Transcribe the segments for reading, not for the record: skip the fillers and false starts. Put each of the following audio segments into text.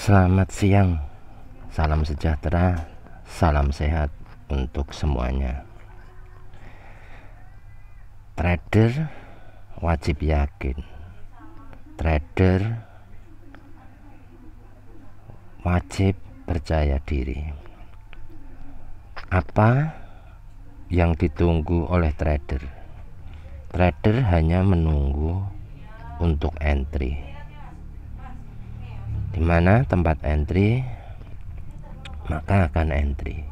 Selamat siang, salam sejahtera, salam sehat untuk semuanya. Trader wajib yakin, trader wajib percaya diri. Apa yang ditunggu oleh trader? Trader hanya menunggu untuk entry. Di mana tempat entry, maka akan entry.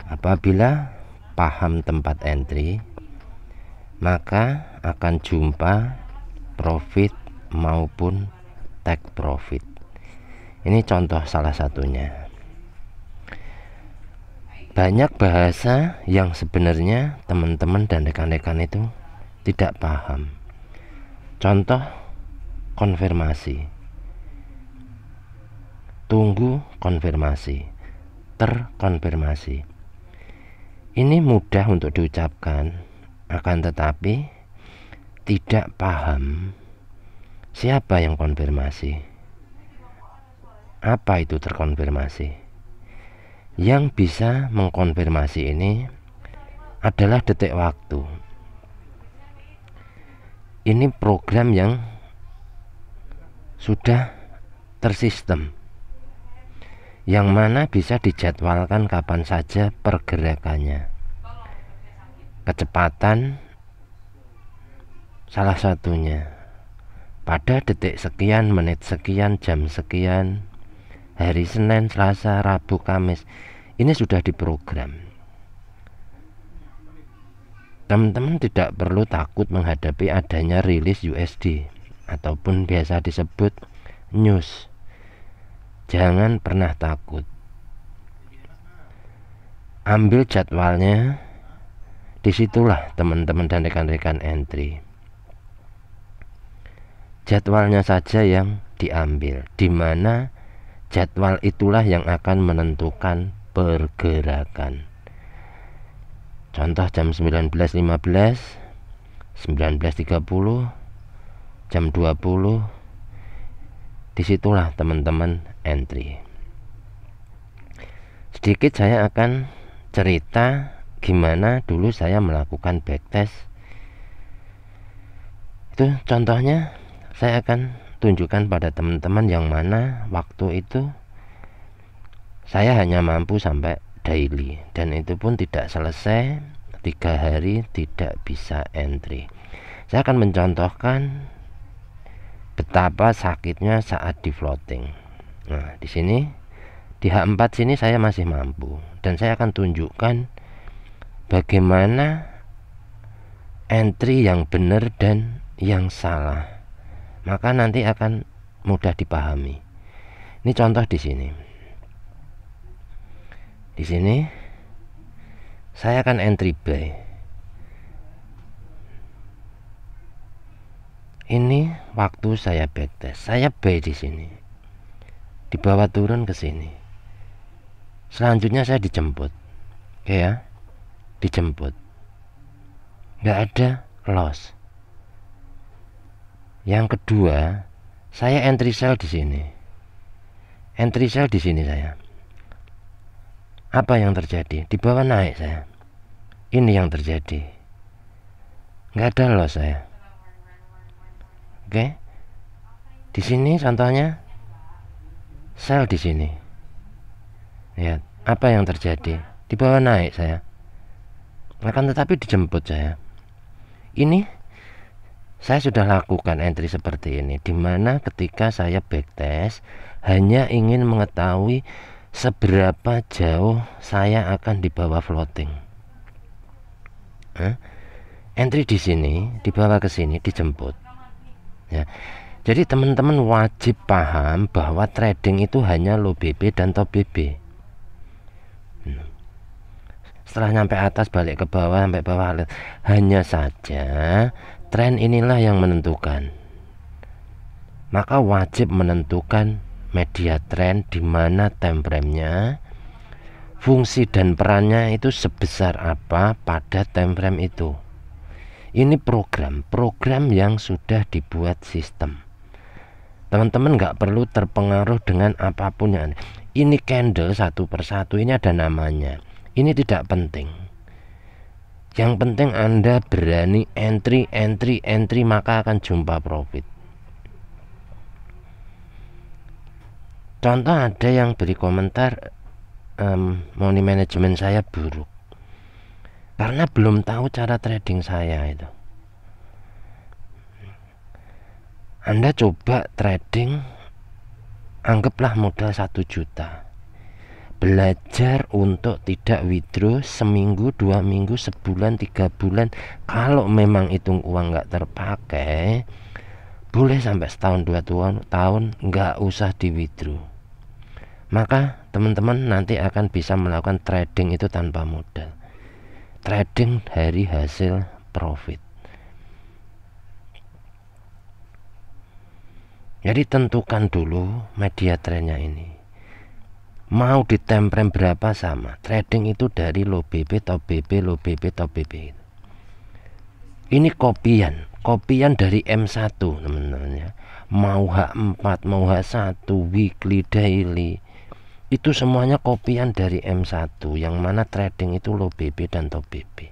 Apabila paham tempat entry, maka akan jumpa profit maupun take profit. Ini contoh salah satunya. Banyak bahasa yang sebenarnya teman-teman dan rekan-rekan itu tidak paham. Contoh konfirmasi. Tunggu konfirmasi, terkonfirmasi. Ini mudah untuk diucapkan, akan tetapi tidak paham siapa yang konfirmasi. Apa itu terkonfirmasi? Yang bisa mengkonfirmasi ini adalah detik waktu. Ini program yang sudah tersistem, yang mana bisa dijadwalkan kapan saja pergerakannya. Kecepatan salah satunya. Pada detik sekian, menit sekian, jam sekian, hari Senin, Selasa, Rabu, Kamis, ini sudah diprogram. Teman-teman tidak perlu takut menghadapi adanya rilis USD ataupun biasa disebut news. Jangan pernah takut. Ambil jadwalnya, disitulah teman-teman dan rekan-rekan entry. Jadwalnya saja yang diambil, di mana jadwal itulah yang akan menentukan pergerakan. Contoh jam 19.15, 19.30, jam 20, disitulah teman-teman entry. Sedikit saya akan cerita gimana dulu saya melakukan backtest. Itu contohnya saya akan tunjukkan pada teman-teman yang mana waktu itu saya hanya mampu sampai daily, dan itu pun tidak selesai 3 hari tidak bisa entry. Saya akan mencontohkan betapa sakitnya saat di floating. Nah, di sini di H4 sini saya masih mampu, dan saya akan tunjukkan bagaimana entry yang benar dan yang salah. Maka nanti akan mudah dipahami. Ini contoh di sini. Di sini saya akan entry buy. Ini waktu saya backtest. Saya buy di sini. Di bawah turun ke sini. Selanjutnya saya dijemput. Oke ya. Dijemput. Nggak ada loss. Yang kedua, saya entry sell di sini. Entry sell di sini saya. Apa yang terjadi? Di bawah naik saya. Ini yang terjadi. Nggak ada loss saya. Oke. Di sini contohnya sell di sini. Lihat, apa yang terjadi? Di bawah naik saya. Akan tetapi dijemput saya. Ini saya sudah lakukan entry seperti ini, dimana ketika saya backtest hanya ingin mengetahui seberapa jauh saya akan di bawah floating. Entry di sini, dibawa ke sini, dijemput. Ya. Jadi teman-teman wajib paham bahwa trading itu hanya low BB dan top BB. Setelah nyampe atas balik ke bawah, sampai bawah, hanya saja tren inilah yang menentukan. Maka wajib menentukan media tren, di mana time frame-nya, fungsi dan perannya itu sebesar apa pada time frame itu. Ini program yang sudah dibuat sistem. Teman-teman nggak perlu terpengaruh dengan apapun yang ini candle satu persatu, ini ada namanya. Ini tidak penting. Yang penting Anda berani entry, maka akan jumpa profit. Contoh, ada yang beri komentar money management saya buruk karena belum tahu cara trading saya itu. Anda coba trading, anggaplah modal 1 juta. Belajar untuk tidak withdraw seminggu, 2 minggu, sebulan, 3 bulan. Kalau memang hitung uang nggak terpakai, boleh sampai setahun 2 tahun nggak usah di withdraw. Maka teman-teman nanti akan bisa melakukan trading itu tanpa modal. Trading dari hasil profit. Jadi tentukan dulu media trendnya ini. Mau di time frame berapa sama. Trading itu dari low BB, top BB, low BB, top BB. Ini kopian dari M1 teman-teman ya. Mau H4, mau H1, weekly, daily, itu semuanya kopian dari M1, yang mana trading itu low BB dan top BB.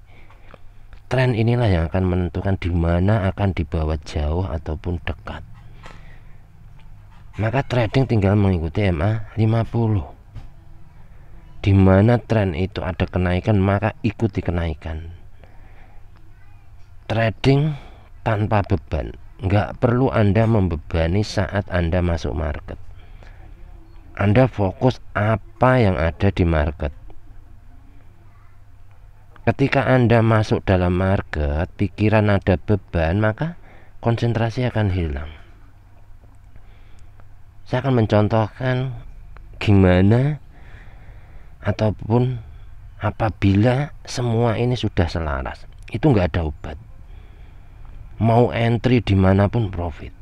Tren inilah yang akan menentukan di mana akan dibawa jauh ataupun dekat. Maka trading tinggal mengikuti MA 50. Di mana tren itu ada kenaikan, maka ikuti kenaikan. Trading tanpa beban, nggak perlu Anda membebani saat Anda masuk market. Anda fokus apa yang ada di market. Ketika Anda masuk dalam market, pikiran ada beban, maka konsentrasi akan hilang. Saya akan mencontohkan gimana ataupun apabila semua ini sudah selaras, itu nggak ada obat. Mau entry dimanapun profit.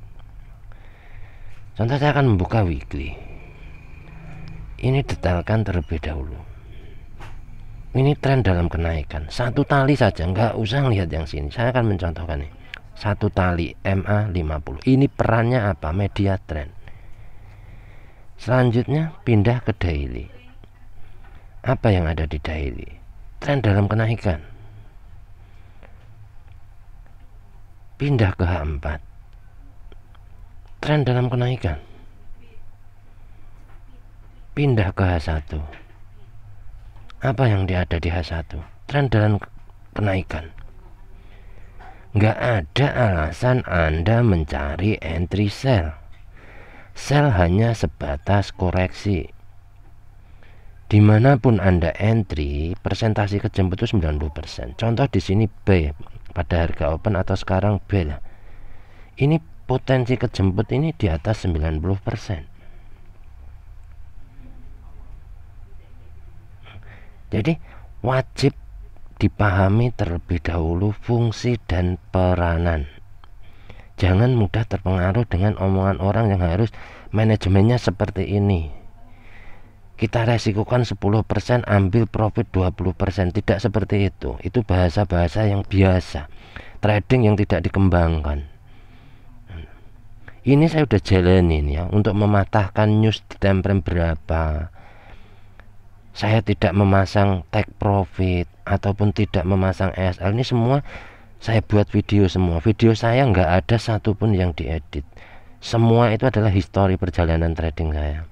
Contoh, saya akan membuka weekly. Ini detailkan terlebih dahulu. Ini tren dalam kenaikan, 1 tali saja, nggak usah lihat yang sini. Saya akan mencontohkan nih, 1 tali MA 50. Ini perannya apa? Media tren. Selanjutnya pindah ke daily. Apa yang ada di daily? Tren dalam kenaikan. Pindah ke H4. Tren dalam kenaikan. Pindah ke H1. Apa yang ada di H1? Tren dalam kenaikan. Nggak ada alasan Anda mencari entry sell. Sell hanya sebatas koreksi. Dimanapun Anda entry, persentase kejemput itu 90%. Contoh di sini B pada harga open atau sekarang B lah. Ini potensi kejemput ini di atas 90%. Jadi wajib dipahami terlebih dahulu fungsi dan peranan. Jangan mudah terpengaruh dengan omongan orang yang harus manajemennya seperti ini. Kita resikokan 10%, ambil profit 20%. Tidak seperti itu. Itu bahasa-bahasa yang biasa. Trading yang tidak dikembangkan. Ini saya udah jalanin ya, untuk mematahkan news di time frame berapa. Saya tidak memasang take profit ataupun tidak memasang ESL. Ini semua saya buat video semua. Video saya nggak ada satupun yang diedit. Semua itu adalah histori perjalanan trading saya.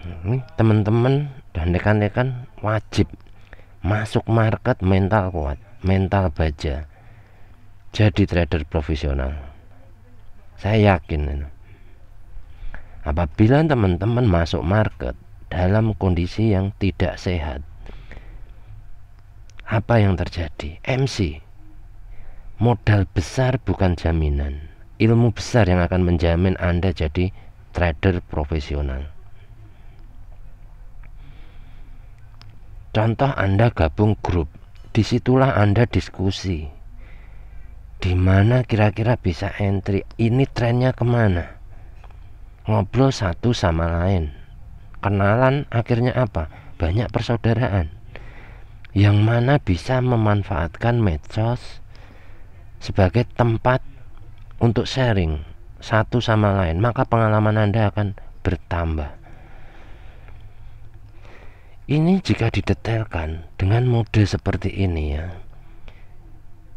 Ini teman-teman dan rekan-rekan wajib masuk market mental kuat, mental baja, jadi trader profesional. Saya yakin apabila teman-teman masuk market dalam kondisi yang tidak sehat, apa yang terjadi? MC, modal besar bukan jaminan, ilmu besar yang akan menjamin Anda jadi trader profesional. Contoh, Anda gabung grup, disitulah Anda diskusi, di mana kira-kira bisa entry, ini trennya kemana, ngobrol satu sama lain, kenalan, akhirnya apa? Banyak persaudaraan, yang mana bisa memanfaatkan medsos sebagai tempat untuk sharing satu sama lain, maka pengalaman Anda akan bertambah. Ini jika didetailkan dengan mode seperti ini ya,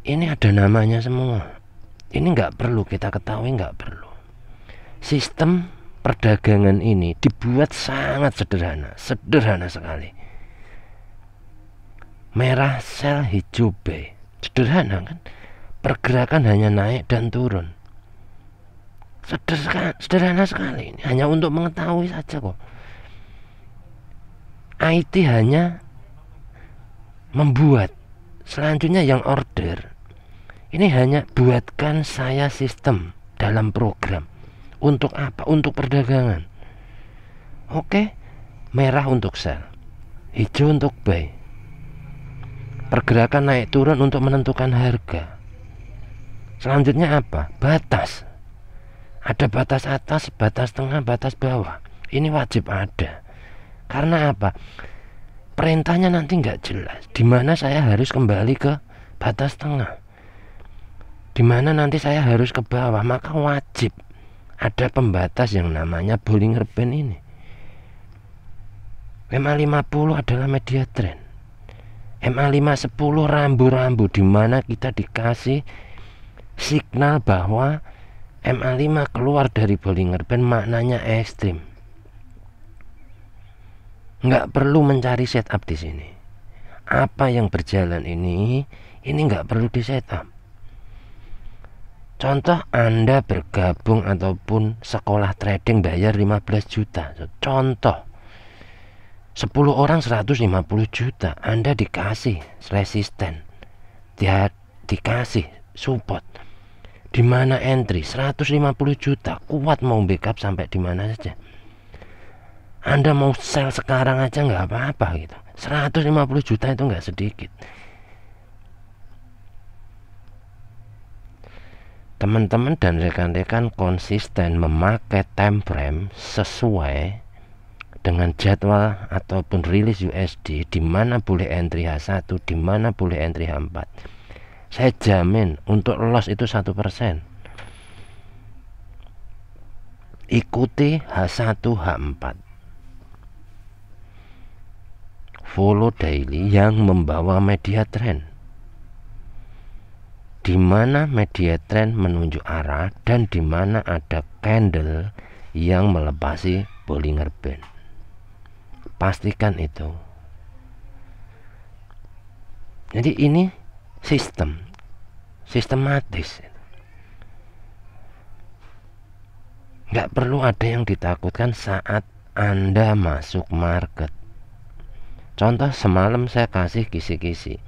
ini ada namanya semua. Ini nggak perlu kita ketahui, nggak perlu. Sistem perdagangan ini dibuat sangat sederhana, sederhana sekali. Merah sell, hijau buy, sederhana kan? Pergerakan hanya naik dan turun. Sederhana sekali. Ini hanya untuk mengetahui saja kok. IT hanya membuat, selanjutnya yang order. Ini hanya buatkan saya sistem dalam program. Untuk apa? Untuk perdagangan. Oke, merah untuk sell, hijau untuk buy. Pergerakan naik turun untuk menentukan harga. Selanjutnya apa? Batas. Ada batas atas, batas tengah, batas bawah. Ini wajib ada. Karena apa? Perintahnya nanti nggak jelas. Di mana saya harus kembali ke batas tengah, di mana nanti saya harus ke bawah. Maka wajib ada pembatas yang namanya Bollinger Band ini. MA50 adalah media trend. MA510 rambu-rambu, di mana kita dikasih signal bahwa MA5 keluar dari Bollinger Band, maknanya ekstrim. Nggak perlu mencari setup di sini. Apa yang berjalan ini nggak perlu di setup. Contoh, Anda bergabung ataupun sekolah trading bayar 15 juta. Contoh, 10 orang 150 juta. Anda dikasih resisten, dia dikasih support. Di mana entry 150 juta, kuat mau backup sampai di mana saja. Anda mau sell sekarang aja nggak apa-apa gitu. 150 juta itu nggak sedikit. Teman-teman dan rekan-rekan konsisten memakai time frame sesuai dengan jadwal ataupun rilis USD, di mana boleh entry H1, di mana boleh entry H4. Saya jamin untuk loss itu 1%. Ikuti H1, H4. Follow daily yang membawa media trend, di mana media trend menunjuk arah dan di mana ada candle yang melepasi Bollinger Band. Pastikan itu. Jadi ini sistematis. Nggak perlu ada yang ditakutkan saat Anda masuk market. Contoh, semalam saya kasih kisi-kisi.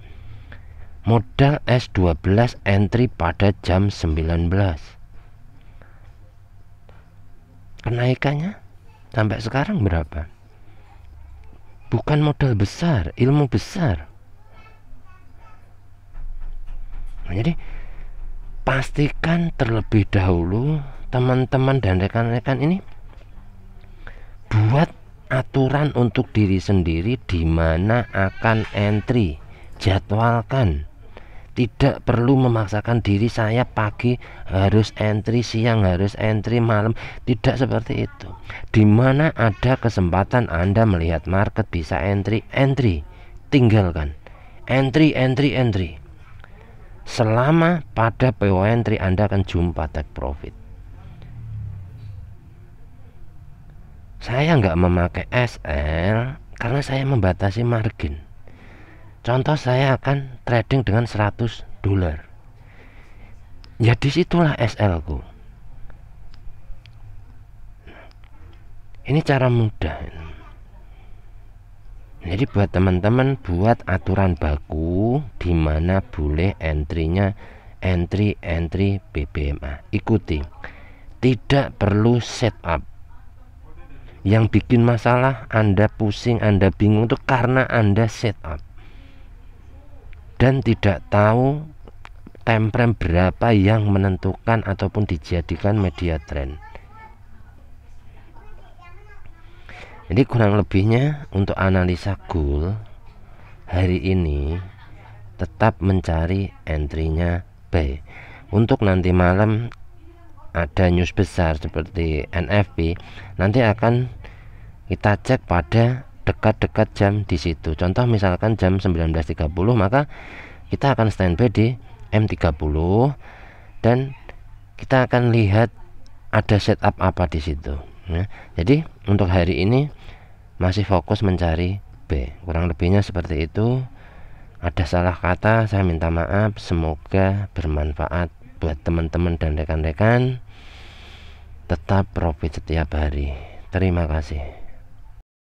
Modal S12 entry pada jam 19. Kenaikannya sampai sekarang berapa? Bukan modal besar, ilmu besar. Nah, jadi pastikan terlebih dahulu teman-teman dan rekan-rekan ini buat aturan untuk diri sendiri di mana akan entry. Jadwalkan. Tidak perlu memaksakan diri, saya pagi harus entry, siang harus entry, malam. Tidak seperti itu. Di mana ada kesempatan Anda melihat market bisa entry, tinggalkan. Entry. Selama pada PO entry Anda akan jumpa take profit. Saya nggak memakai SL karena saya membatasi margin. Contoh, saya akan trading dengan $100. Ya disitulah SL ku. Ini cara mudah. Jadi buat teman-teman, buat aturan baku di mana boleh entry-nya entry BBMA. Ikuti. Tidak perlu setup. Yang bikin masalah Anda pusing, Anda bingung itu karena Anda setup dan tidak tahu time frame berapa yang menentukan ataupun dijadikan media trend. Jadi kurang lebihnya untuk analisa gold hari ini tetap mencari entry-nya buy. Untuk nanti malam ada news besar seperti NFP, nanti akan kita cek pada dekat-dekat jam di situ. Contoh misalkan jam 19.30, maka kita akan standby di M30 dan kita akan lihat ada setup apa di situ. Ya. Jadi untuk hari ini masih fokus mencari B. Kurang lebihnya seperti itu. Ada salah kata, saya minta maaf. Semoga bermanfaat buat teman-teman dan rekan-rekan. Tetap profit setiap hari. Terima kasih.